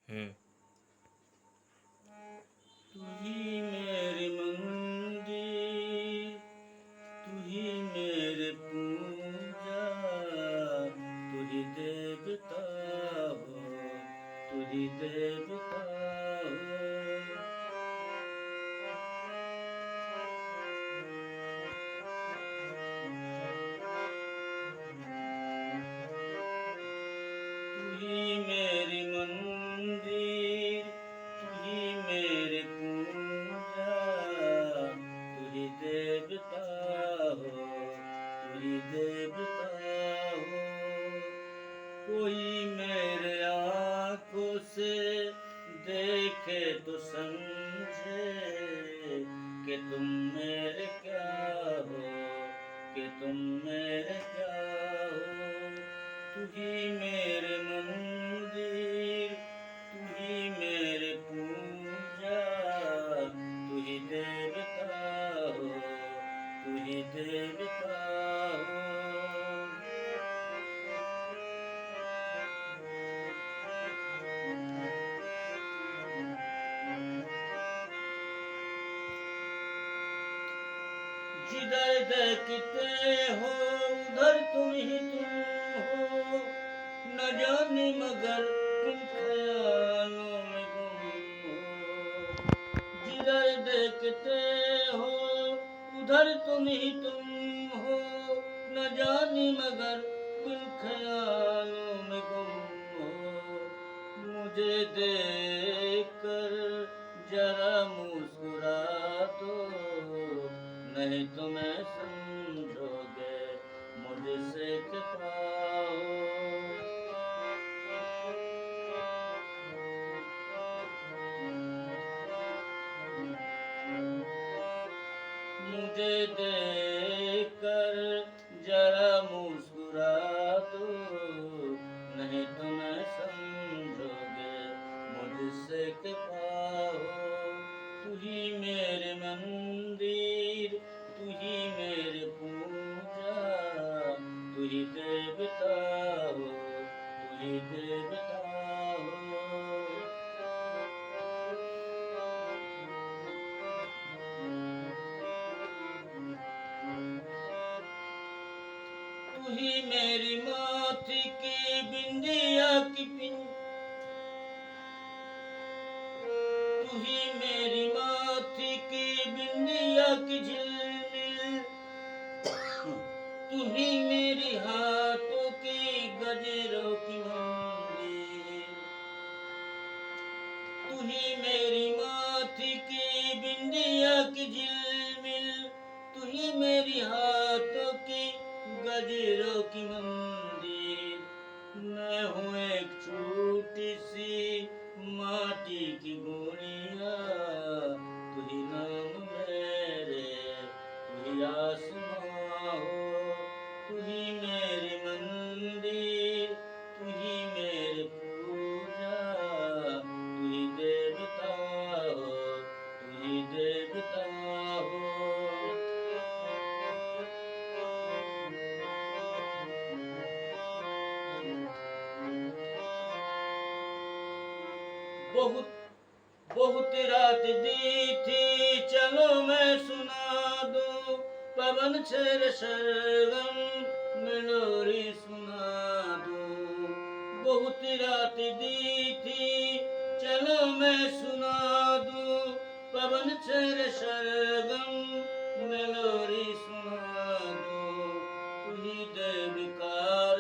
हम्म। तू ही मेरी मंदिर, तू ही मेरे पूजा, तू ही देवता हो, तू ही देवता हो। तू ही मेरी मंदिर, तू ही मेरे पूजा, तू ही देवता हो, तू ही देवता हो। कोई मेरे आँखों से देखे तो समझे कि तुम मेरे क्या हो, कि तुम मेरे क्या हो। तू ही मेरे मंदिर, तू ही मेरे पूजा, तू ही देवता हो, तू ही देवता हो। जिधर देखते हो उधर तुम ही तुम हो, न जाने मगर किन ख्यालों में गुम हो। जिधर देखते हो उधर तुम ही तुम हो, न जाने मगर किन ख्यालों में गुम हो। मुझे देखकर जरा मुस्कुरा दो, नहीं तो मैं समझोगे मुझसे क्या पाओ। मुझे देखकर जरा मुस्कुरा दो, नहीं तो मैं समझोगे मुझसे क्या पाओ। तू ही मेरे मंदिर, तू ही मेरे पूजा, तू ही देवता हो, तू ही देवता हो। तू ही मेरी माथी की बिंदिया की पिन, तू ही मेरी माथी की बिंदिया की झिलमिल, तू ही मेरी हाथों की गजरों की मंदिर। तू ही मेरी माथी की बिंदिया की झिलमिल, तू ही मेरी हाथों की गजरों की मंदिर। मैं हूँ एक छोटी सी माटी की गुड़िया, तू ही नाम मेरे, तू ही आसमां हो। तू ही मेरे मंदिर, तू ही मेरे पूजा, तू ही देवता हो, तू ही देवता हो। बहुत बहुत रात दी थी, चलो मैं सुना दूं पवन छेर सरगम में लोरी सुना दूं। बहुत रात दी थी, चलो मैं सुना दूं पवन छेर सरगम में लोरी सुना दूं। तू ही देवकार